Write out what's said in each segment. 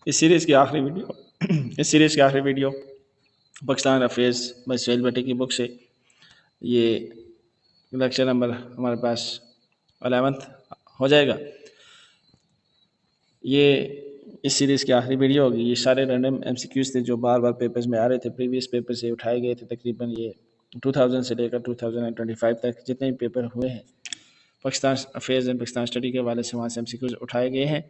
इस सीरीज़ की आखिरी video Pakistan affairs by Suhail Bhatti की बुक से ये लेक्चर नंबर हमारे पास 11th हो जाएगा। ये इस सीरीज़ की आखिरी वीडियो होगी। ये सारे रैंडम एमसीक्यूज़ थे जो बार बार पेपर्स में आ रहे थे, प्रीवियस पेपर से उठाए गए थे। तकरीबन ये 2000 से लेकर 2025 तक जितने भी पेपर हुए हैं Pakistan affairs and Pakistan study के हवाले से वहाँ से एमसीक्यूज़ उठाए गए हैं।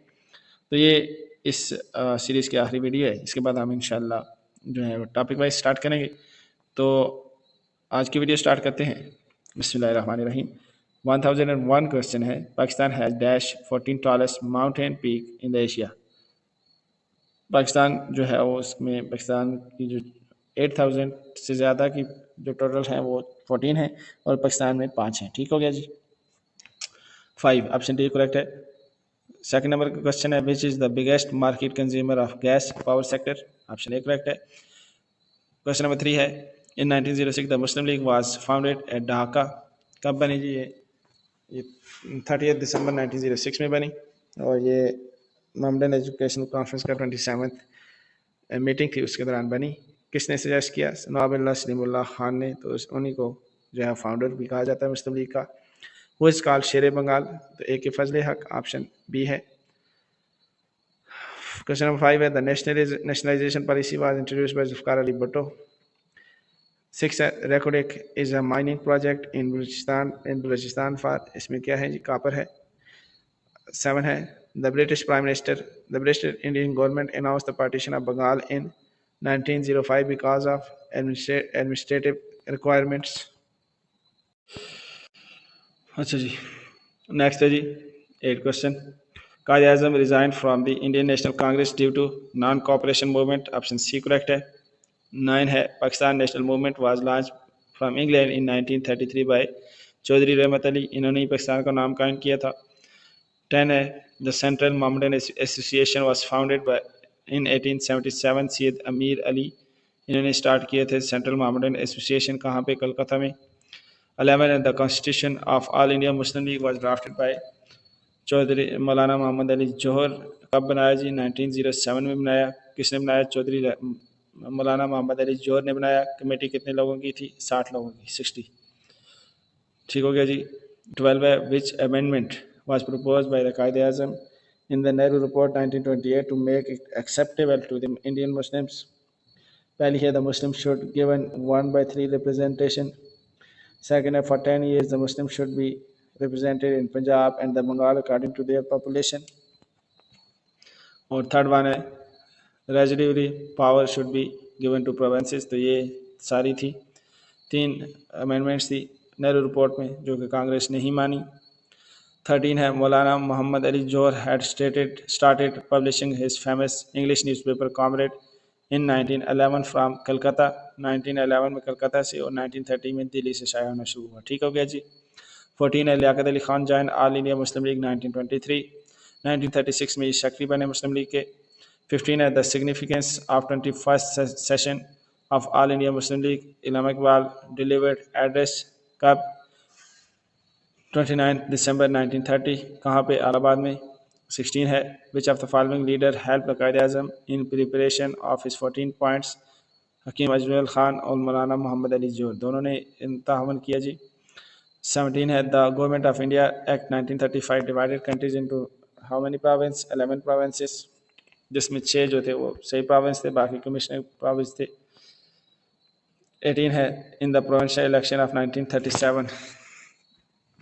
तो ये इस सीरीज़ की आखिरी वीडियो है। इसके बाद हम इंशाल्लाह जो है वो टॉपिक वाइज स्टार्ट करेंगे। तो आज की वीडियो स्टार्ट करते हैं। बिस्मिल्लाहिर्रहमानिर्रहीम। 1001 क्वेश्चन है, Pakistan has dash 14 tallest mountain peak in the Asia. Pakistan जो है वो उसमें पाकिस्तान की जो 8000 से ज़्यादा की जो टोटल है वो 14 है और पाकिस्तान में 5 हैं। ठीक हो गया जी। 5 ऑप्शन डी करेक्ट है। सेकंड नंबर का क्वेश्चन है, which is the biggest market consumer of gas power sector. Option A correct है। क्वेश्चन नंबर 3 है, in 1906 the Muslim league was founded at Dhaka. कब बनी जी? ये 30 दिसंबर 1906 में बनी और ये मोहम्मदन एजुकेशन कॉन्फ्रेंस का 27th मीटिंग थी, उसके दौरान बनी। किसने सजेस्ट किया? नवाब सलीमुल्लाह खान ने। तो उन्हीं को जो है फाउंडर भी कहा जाता है मुस्लिम लीग का। वो इस काल शेर बंगाल। तो ए K Fazal Haq option B है। क्वेश्चन नंबर 5 है, the nationalisation policy was introduced by Zulfikar Ali Bhutto. 6 है, Reko Diq is a mining project in Balochistan for, इसमें क्या है जी? कॉपर है। 7 है, the British Indian government announce the partition of Bengal in 1905 because of administrative requirements. अच्छा जी, नेक्स्ट है जी 8 question. Quaid-e-Azam resign from the Indian National Congress due to non cooperation movement. Option C correct है। 9 है, Pakistan national movement was launch from England in 1933 by Chaudhry Rahmat Ali. इन्होंने ही पाकिस्तान का नाम कायम किया था। 10 है, the central Mohammedan association was founded by in 1877 Syed Ameer Ali. इन्होंने स्टार्ट किए थे सेंट्रल मोहम्मदन एसोसिएशन। कहाँ पे? कलकत्ता में। 11 है, the constitution of all India Muslim league was drafted by Chaudhry Maulana Mohammad Ali जौहर। कब बनाया जी? 1907 में बनाया। किसने बनाया? चौधरी मौलाना मोहम्मद अली जौहर ने बनाया। कमेटी कितने लोगों की थी? 60 लोगों की, 60। ठीक हो गया जी। 12 है, which amendment was propose by the Quaid-e-Azam in the Nehru report 1928 to make it acceptable to the Indian Muslims. पहली है, the Muslim should given 1/3 representation. Second, for 10 years, the Muslims should be represented in Punjab and the Bengal according to their population. और third one है, residuary power should be given to provinces. तो ये सारी थी 3 amendments थी Nehru report में जो कि कांग्रेस ने ही मानी। 13 है, Maulana Mohammad Ali Jauhar had started publishing his famous English newspaper Comrade in 1911 from Calcutta. 1911 में कलकत्ता से और 1930 में दिल्ली से शाया होना शुरू हुआ। ठीक हो गया जी। 14 है, Liaquat Ali Khan join all India Muslim league 1923। 1936 में ये सेक्रेटरी बने मुस्लिम लीग के। 15 है, the significance of 21st session of all India Muslim league. इमाम इकबाल डिलीवर्ड एड्रेस कब? 29 दिसंबर 1930। कहाँ पे? इलाहाबाद में। 16 है, which of the following leader help the Quaid-e-Azam in preparation of his 14 points. Hakim Ajmal Khan और मौलाना मोहम्मद अली जौहर दोनों ने तावन किया जी। 17 है, the government of India act 1935 divided countries into how many province? 11 provinces, जिसमें 6 जो थे वो सही प्रोविंस थे, बाकी कमिश्नर प्रोविंस थे। 18 है, in the provincial election of 1937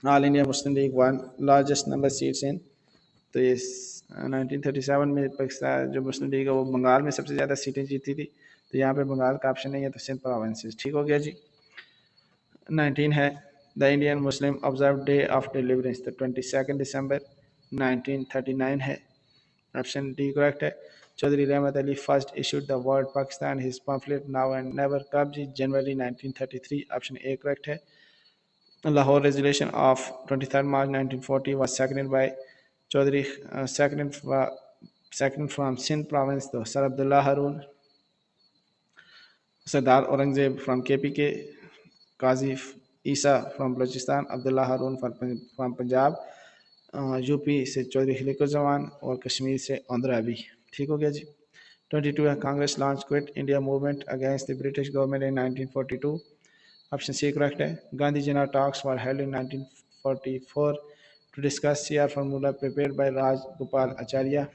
all India Muslim league one largest number seats in. तो ये 1937 में पाकिस्तान जो मुस्लिम लीग है वो बंगाल में सबसे ज़्यादा सीटें जीती थी। तो यहाँ पे बंगाल का ऑप्शन नहीं है, तो सिंध प्रोविंसेस। ठीक हो गया जी। 19 है, the Indian Muslim observe day of deliverance. तो 22 दिसंबर 1939 है। ऑप्शन डी करेक्ट है। Chaudhary Rahmat Ali first issued the word Pakistan his pamphlet now and never कब जी? जनवरी 1933। ऑप्शन ए करेक्ट है। Lahore resolution of 23 March 1940 was seconded by Chaudhry, second from Sindh province, though Sir Abdullah Haroon. Sardar Aurangzeb from KPK, Qazi Isa from Balochistan, Abdullah Haroon from Punjab, UP से चौधरी खलीकुज़्ज़मान और कश्मीर से अंदर अभी। ठीक हो गया जी। 22 है Congress launch quit India movement against the British government in 1942। Option C correct है। Gandhi Jinnah talks were held in 1944 to discuss CR formula prepared by Raj Gopal Acharya.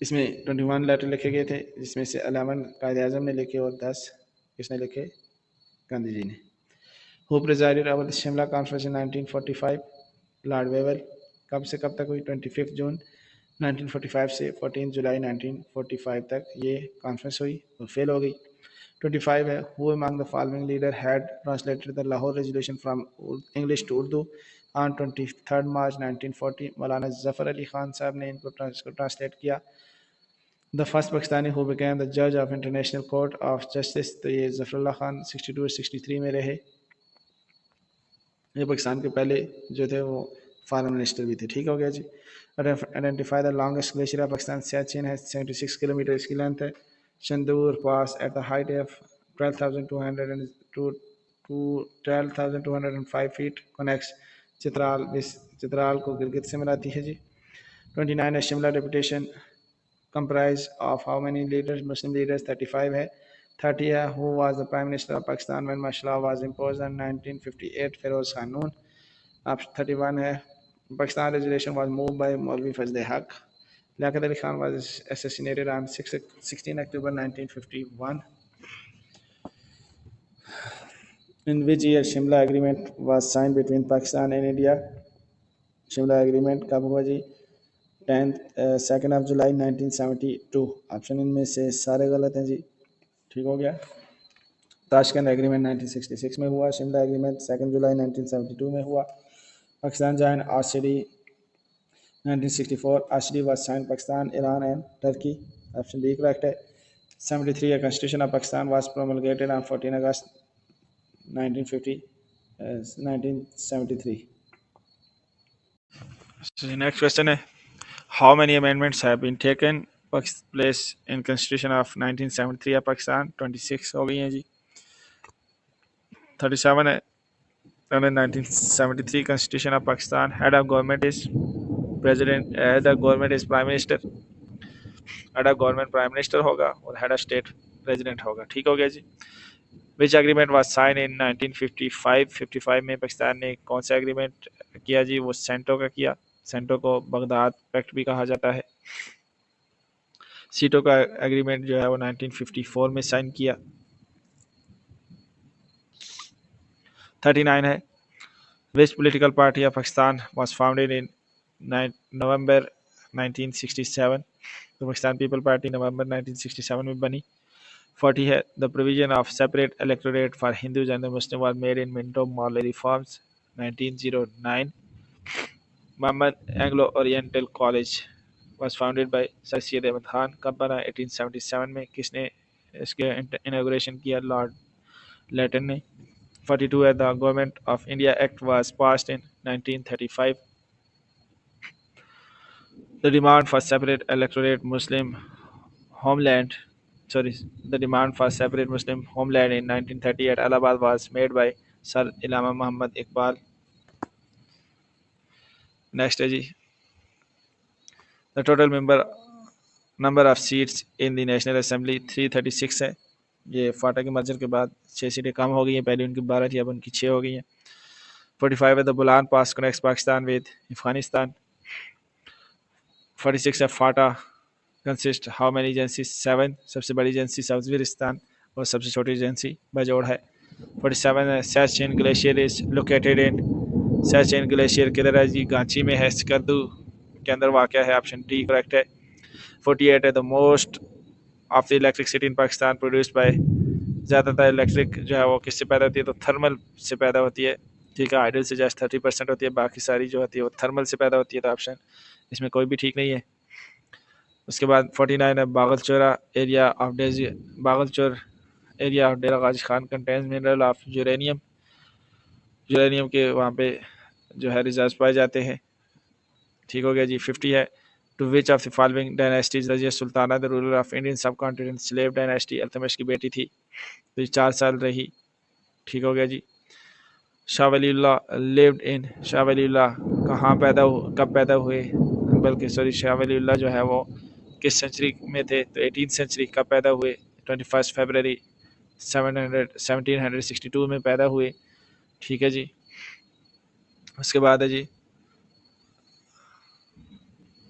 इसमें 21 लेटर लिखे गए थे, जिसमें से 11 कायद आजम ने लिखे और 10 किसने लिखे? गांधी जी ने। Who presided over the Shimla conference in 1945? Lord Wavell. कब से कब तक हुई? 25 जून 1945 से 14 जुलाई 1945 तक ये कॉन्फ्रेंस हुई और फेल हो गई। 25 है who among the following leader had translated the Lahore resolution from English to Urdu on 23 March 1940? Maulana Zafar Ali Khan साहब ने इनको ट्रांसलेट किया। The first Pakistani who became the जज of international court of justice, तो ये जफरुल्लाह खान 62 और 63 में रहे। ये पाकिस्तान के पहले जो थे वो फॉरेन मिनिस्टर भी थे। ठीक हो गया जी। Identify the longest glacier of Pakistan. Siachen है 76 किलोमीटर इसकी लेंथ है। Shandur pass at the height of 12,205 feet connects Chitral को गिलगित से मिलाती है जी। 29 है Shimla deputation comprise of how many leaders? Muslim leaders 35 है। 30 है who was the prime minister of Pakistan when martial law was imposed in 1958? Feroz Khanun। Option 31 है Pakistan resolution was moved by Maulvi Fazl Haq। Liaquat Ali Khan was assassinated on 16 October 1951। In which year Shimla agreement was signed between Pakistan and India? Shimla agreement कब हुआ जी? 2 जुलाई 1972। Option इनमें से सारे गलत हैं जी। ठीक हो गया। ताशकंद एग्रीमेंट 1966 में हुआ। शिमला एग्रीमेंट 2 जुलाई 1972 में हुआ। Pakistan join RCD 1964। RCD was sign Pakistan, Iran and Turkey. Option B correct है। 73 है constitution of Pakistan was promulgated on 14 अगस्त 1973। नेक्स्ट क्वेश्चन है How many amendments have been taken place in Constitution of 1973 of Pakistan? 26 हो गई हैं जी। 37 है under 1973 Constitution of Pakistan head of government is president, head of government is prime minister। head of government prime minister होगा और head of state president होगा। ठीक हो गया जी। Which agreement was signed in 1955? 55 में पाकिस्तान ने कौन सा एग्रीमेंट किया जी? वो सेंटो का किया। सेंटो को बगदाद पैक्ट भी कहा जाता है। सीटो का एग्रीमेंट जो है वो 1954 में साइन किया। 39 है which political party of Pakistan was founded in नवंबर 1967? तो पाकिस्तान पीपल पार्टी नवंबर 1967 में बनी। 40 है the provision of separate electorate for Hindus and Muslim was made in Minto Morley reforms 1909। Mohammad Anglo Oriental college was founded by Sir Syed Ahmad Khan। कब बना? 1877 में। किसने इसके इनॉग्रेशन किया? लॉर्ड लेटन ने। 42 है the government of India act was passed in 1935। The demand for separate electorate Muslim homeland the demand for separate Muslim homeland in 1930 at Allahabad was made by Sir Allama Muhammad Iqbal। Next है जी the total number of seats in the national assembly 336 है। ये फाटा के merger के बाद 6 सीटें कम हो गई हैं। पहले उनकी 12 थी, अब उनकी 6 हो गई हैं। 45 है the Bolan pass connects Pakistan with Afghanistan. 46 है FATA consist how many agency? 7। सबसे बड़ी एजेंसी साउथ वजिरिस्तान और सबसे छोटी एजेंसी बजोड़ है। 47 है Siachen glacier is located in. Siachen glacier किधर है जी? गांची में है, स्कर्दू के अंदर वाक़ है। ऑप्शन डी करेक्ट है। 48 है the most of the electricity in Pakistan produced by. ज़्यादातर इलेक्ट्रिक जो है वो किससे पैदा होती है? तो थर्मल से पैदा होती है। ठीक है, हाइडल से जस्ट 30% होती है, बाकी सारी जो होती है वो थर्मल से पैदा होती है। तो ऑप्शन इसमें कोई भी ठीक नहीं है। उसके बाद 49 है Baghalchur area of Dera Ghazi Khan contains mineral of uranium. Uranium के वहाँ पे जो है रिजर्व पाए जाते हैं। ठीक हो गया जी। 50 है to which of the following dynasties Razia Sultana the ruler of Indian subcontinent slave dynasty? Iltutmish की बेटी थी, तो ये 4 साल रही। ठीक हो गया जी। Shah Waliullah lived in. शाह वलीउल्लाह कब पैदा हुए? बल्कि सॉरी शाह वलीउल्लाह जो है वो किस सेंचुरी में थे, तो 18th सेंचुरी का पैदा हुए, 21 फरवरी 1762 में पैदा हुए। ठीक है जी। उसके बाद है जी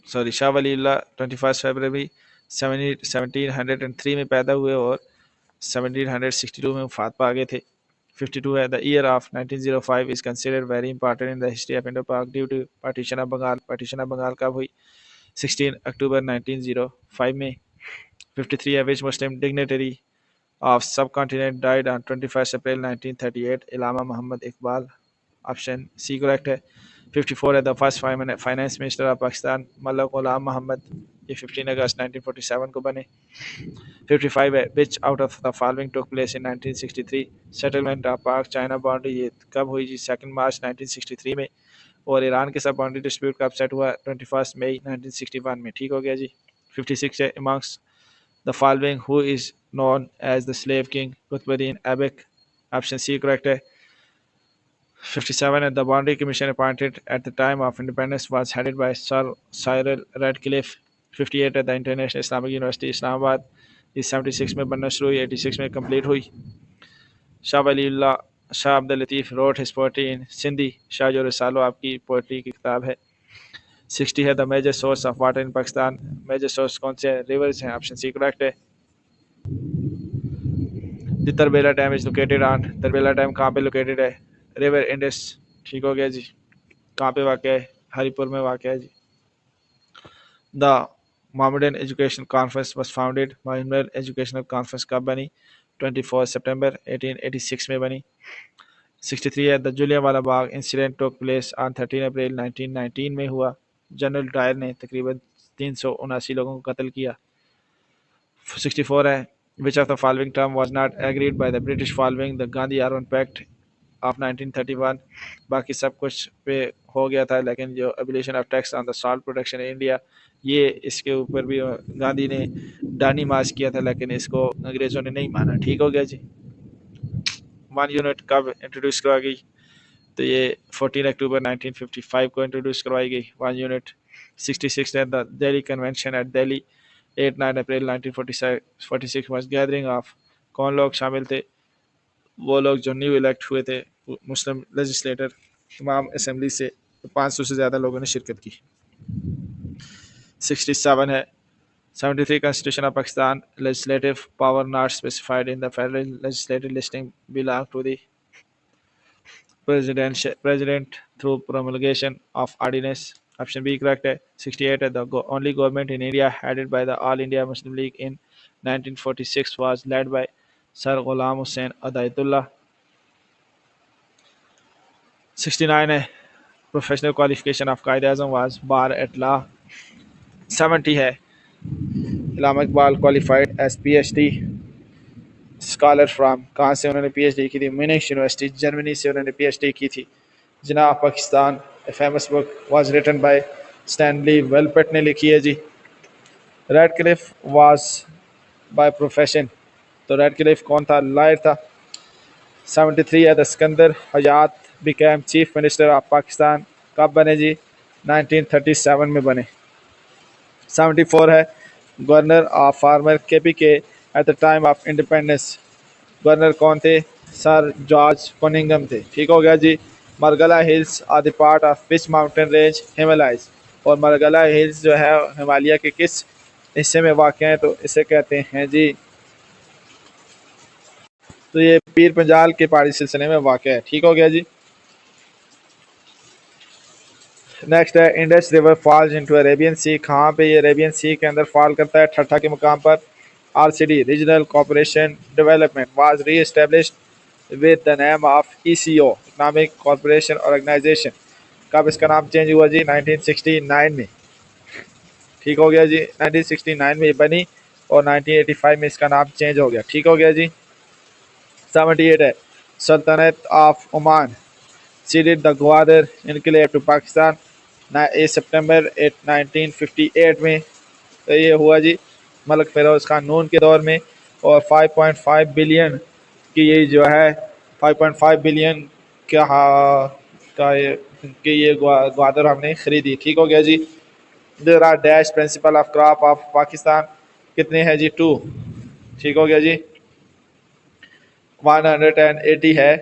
सॉरी शाह वलीउल्लाह 21 फरवरी 1703 में पैदा हुए और 1762 में वफात पा गए थे। 52 है the year of 1905 is considered very important in the history of Indo Pak due to partition of Bengal. Partition of Bengal कब हुई? 16 अक्टूबर 1905 में। 53 है which Muslim dignitary of subcontinent died on 21 अप्रैल 1938? Allama Mohammad Iqbal. Option C correct है। 54 है the first finance minister of Pakistan Malik Ghulam Mohammad, ये 15 अगस्त 1947 को बने। 55 है विच out of the following took place in 1963? Settlement of पाक चाइना बाउंड्री, ये कब हुई जी? 2 मार्च 1963 में। और ईरान के साथ बाउंड्री डिस्प्यूट कब सेट हुआ? 21 मई 1961 में। ठीक हो गया जी। 56 है amongst the following who is known as the slave king? Qutbuddin Aibak. Option C correct है। 57 है the boundary commission appointed at the time of independence was headed by sir Cyril Radcliffe. 58 है the international Islamic university Islamabad, इस 76 में बनना शुरू हुई, 86 में complete हुई। Shah Waliullah Shah Abdul Latif wrote his poetry in Sindhi. Shah Jo Risalo आपकी पोएट्री की किताब है। 60 है the major source of water in Pakistan. Major source कौन से रिवर्स हैं? ऑप्शन सी करेक्ट है। The Tarbela dam is located on, Tarbela dam कहाँ पे लोकेटेड है? रिवर इंडस। ठीक हो गया जी। कहाँ पे वाक़ है? हरिपुर में वाक़ है जी। The Mohammedan education conference was founded, Mohammedan educational conference कब बनी? 24 सितंबर 1886 में बनी। 63 है the Jallianwala Bagh incident took place on 13 अप्रैल 1919 में हुआ। जनरल डायर ने तकरीबन 379 लोगों को कत्ल किया। 64 है which of the following term was not agreed by the British following the Gandhi Irwin pact of 1931? बाकी सब कुछ पे हो गया था, लेकिन जो abolition of tax on the salt production in India, ये इसके ऊपर भी गांधी ने डानी मार्च किया था, लेकिन इसको अंग्रेज़ों ने नहीं माना। ठीक हो गया जी। 1 यूनिट कब इंट्रोड्यूस करवाई गई? तो ये 14 अक्टूबर 1955 को इंट्रोड्यूस करवाई गई 1 यूनिट। 66 है the Delhi convention at Delhi 8-9 April 1946 was gathering of, कौन लोग शामिल थे? वो लोग जो न्यू इलेक्ट हुए थे मुस्लिम लेजिस्लेटर तमाम असम्बली से, 500 से ज़्यादा लोगों ने शिरकत की। 67 है 73 Constitution of Pakistan legislative power not specified in the federal legislative listing belong to the president through promulgation of ordinance. Option B correct है। 68 है the only government in India headed by the All India Muslim League in 1946 was led by Sir Ghulam Hussain Adayatullah. 69 है professional qualification of Qaid-e-Azam was bar at law. 70 है Allama Iqbal qualified as PhD scholar from, कहाँ से उन्होंने PhD की थी? Munich university, Germany से उन्होंने PhD की थी। जनाब Pakistan a famous book was written by Stanley Wolpert ने लिखी है जी। रेडक्लिफ वाज बाय प्रोफेशन, तो रेडक्लिफ कौन था? लॉयर था। 73 है the Sikandar Hayat became chief minister of Pakistan, कब बने जी? 1937 में बने। 74 है governor of former KPK at the time of independence, governor कौन थे? सर जॉर्ज कोनिंगम थे। ठीक हो गया जी। Margalla hills are the part of which mountain range? Himalayas. और मरगला हिल्स जो है हिमालय के किस हिस्से में वाक़ हैं? तो इसे कहते हैं जी, तो ये पीर पंजाल के पहाड़ी सिलसिले में वाक़ है। ठीक हो गया जी। नेक्स्ट है Indus river falls into Arabian Sea, कहाँ पे ये अरेबियन सी के अंदर फॉल करता है? ठट्ठा के मुकाम पर। RCD regional cooperation development was reestablished with the name of ECO economic corporation organization, कब इसका नाम चेंज हुआ जी? 1969 में। ठीक हो गया जी। 1969 में ये बनी और 1985 में इसका नाम चेंज हो गया। ठीक हो गया जी। 78 है सल्तनत of Oman ceded the Gwadar enclave to Pakistan 8 सितंबर 1958 में, तो ये हुआ जी मलिक फ़िरोज़ ख़ान नून के दौर में। और 5.5 बिलियन की ये जो है 5.5 बिलियन का ये ग्वादर हमने ख़रीदी। ठीक हो गया जी। There are dash principal of crop of Pakistan, कितने हैं जी? 2। ठीक हो गया जी। 180 है।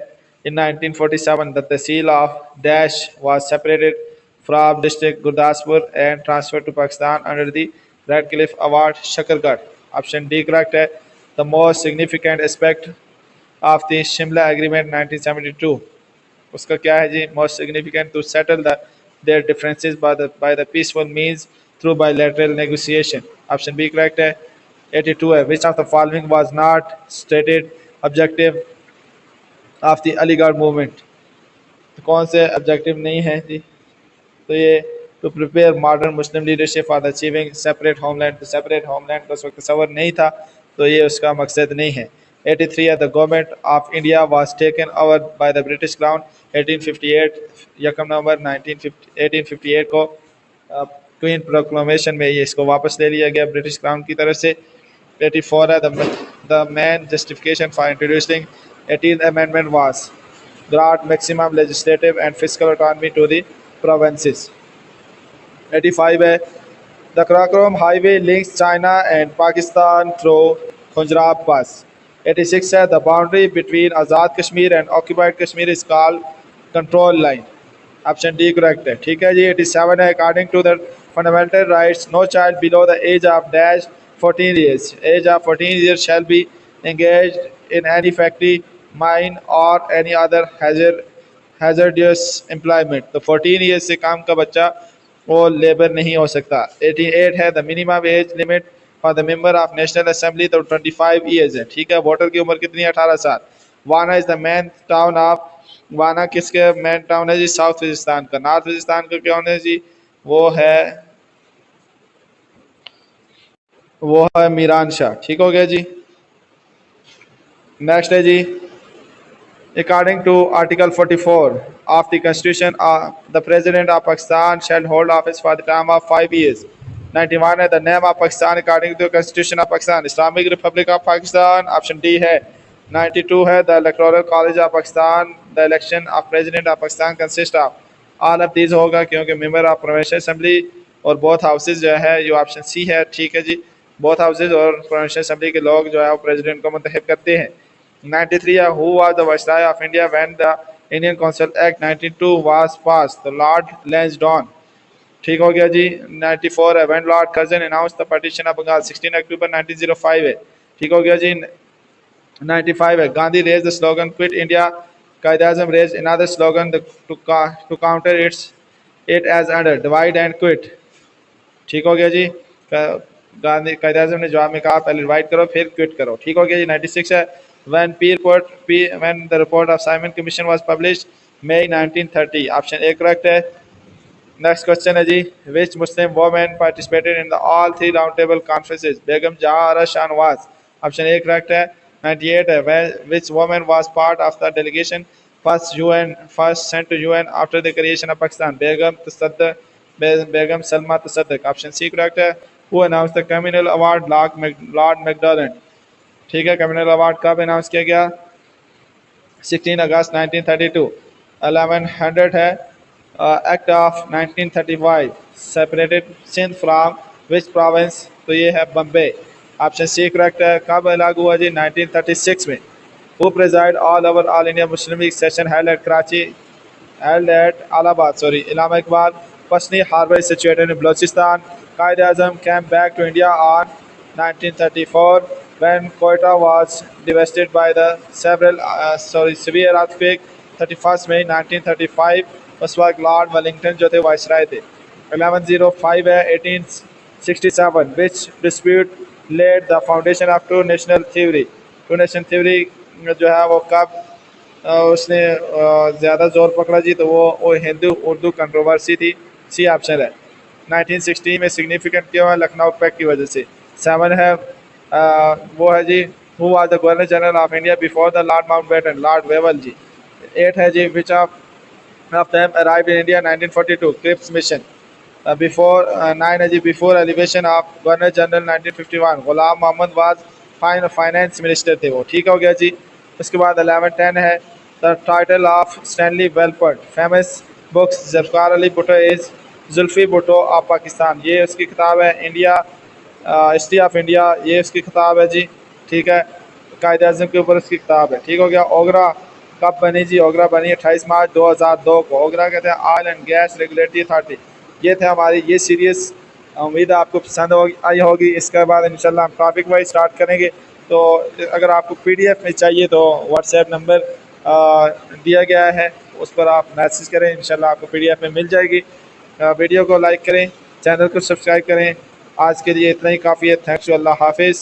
In 1947, the tehsil of Dash was separated from district Gurdaspur and transferred to Pakistan under the Radcliffe Award, Shakargarh. Option D correct है। The most significant aspect of the Shimla Agreement 1972, उसका क्या है जी? Most significant to settle their differences by the peaceful means through bilateral negotiation. Option B correct है। 82 है। Which of the following was not stated objective of the Aligarh movement? तो कौन से objective नहीं है जी? तो ये to prepare modern Muslim leadership for achieving separate homeland, तो सेपरेट होमलैंड का उस वक्त तस्वर नहीं था, तो ये उसका मकसद नहीं है। 83 है। The government of India was taken over by the British crown 1858, यकम नवंबर 1858 को क्वीन प्रोक्लेमेशन में ये इसको वापस ले लिया गया ब्रिटिश क्राउन की तरफ से। 84 है। The main justification for introducing 18th amendment was grant maximum legislative and fiscal autonomy to the provinces. 85 है। The Karakoram Highway links China and Pakistan through Khunjrab Pass. 86 है। The boundary between Azad Kashmir and occupied Kashmir is called control line. Option D correct है। ठीक है जी। 87 है। According to the fundamental rights, no child below the age of dash 14 years, age of 14 years shall be engaged in any factory, mine or any other hazardous employment। तो 14 years से काम का बच्चा वो लेबर नहीं हो सकता। 88 है। The minimum age limit for the member of national assembly तो 25 years है। ठीक है। वोटर की उम्र कितनी है? 18 साल। वाना is the main town of, वाना किसके मेन टाउन है जी? साउथ वजिस्तान का। नॉर्थ वजिस्तान का कौन है जी? वो है मीरान शाह। ठीक हो गया जी। नेक्स्ट है जी। According to Article 44 of the Constitution, the President of Pakistan shall hold office for the term of 5 years. 91 है। The name of Pakistan according to the Constitution of Pakistan, Islamic Republic of Pakistan, option D है। 92 है। The Electoral College of Pakistan, the election of President of Pakistan consist of, all of these होगा क्योंकि member of Provincial Assembly और both houses जो है ये option C है। ठीक है जी। both houses और Provincial Assembly के लोग जो है वो प्रेसिडेंट को मुंतखब करते हैं। 93 है। Who was the Viceroy of India when the Indian Council Act 92 was passed? The Lord Lansdowne। ठीक हो गया जी। 94 है। When Lord Curzon announced the partition of Bengal 16 October 1905 है। ठीक हो गया जी। 95 है। Gandhi raised the slogan Quit India, Quaid-e-Azam raised another slogan to counter it as under Divide and Quit। ठीक हो गया जी। गांधी कायद-ए-आज़म ने जवाब में कहा पहले डिवाइड करो फिर क्विट करो। ठीक हो गया जी। 96 है। when the report of Simon Commission was published May 1930, option A correct है। नेक्स्ट क्वेश्चन है जी। which Muslim women participated in the all three round table conferences? Begum Jahan Ara Shah Nawaz, option A correct है। 98 है। which woman was part of the delegation first sent to UN after the creation of Pakistan? Begum Salma Tasadduq, option C correct है। who announced the communal award? Lord MacDonald. ठीक है। Communal award कब announce किया गया? 16 अगस्त 1932। 1100 है। Act of 1935 separated Sindh from which province? तो ये है बम्बे, ऑप्शन सी करेक्ट है। कब लागू हुआ जी? 1936 में। Who presided all India Muslim league session held at Allama Iqbal Pasni harbour situated in Balochistan. Quaid e Azam came back to India on 1934 when Quetta was devastated by the severe earthquake। 31 मई 1935 उस वक्त लॉर्ड वेलिंगटन जो थे वाइसराय थे। 1105 है। 1867 which dispute laid the foundation of two nation theory जो है वो कब उसने ज़्यादा जोर पकड़ा जी? तो वो हिंदू उर्दू कंट्रोवर्सी थी। सी ऑप्शन है। 1916 में सिग्निफिकेंट क्यों है? लखनऊ पैक्ट की वजह से। 7 है। वो है जी who was the governor general of India before the lord Mountbatten? Lord Wavell जी। 8 है जी which of them arrived in India 1942? Cripps mission. Before 9 है जी before elevation of governor general 1951 Ghulam Mohammad was finance minister थे वो। ठीक हो गया जी। उसके बाद 11-10 है। The title of Stanley Wolpert famous books Zulfikar Ali Bhutto is Zulfi Bhutto of Pakistan, ये उसकी किताब है। इंडिया हिस्ट्री ऑफ इंडिया, ये उसकी किताब है जी, ठीक है। कायदे आज़म के ऊपर उसकी किताब है, ठीक हो गया। ओगरा कब बनी जी? ओगरा बनी 28 मार्च 2002 को। ओगरा कहते हैं oil and gas regulatory authority. ये थे हमारी ये सीरीज़, उम्मीद है आपको पसंद आई होगी। इसके बाद इंशाल्लाह हम टॉपिक वाइज स्टार्ट करेंगे। तो अगर आपको PDF में चाहिए तो व्हाट्सएप नंबर दिया गया है, उस पर आप मैसेज करें, इंशाल्लाह आपको PDF में मिल जाएगी। वीडियो को लाइक करें, चैनल को सब्सक्राइब करें। आज के लिए इतना ही काफ़ी है। थैंक्स, अल्लाह हाफिज़।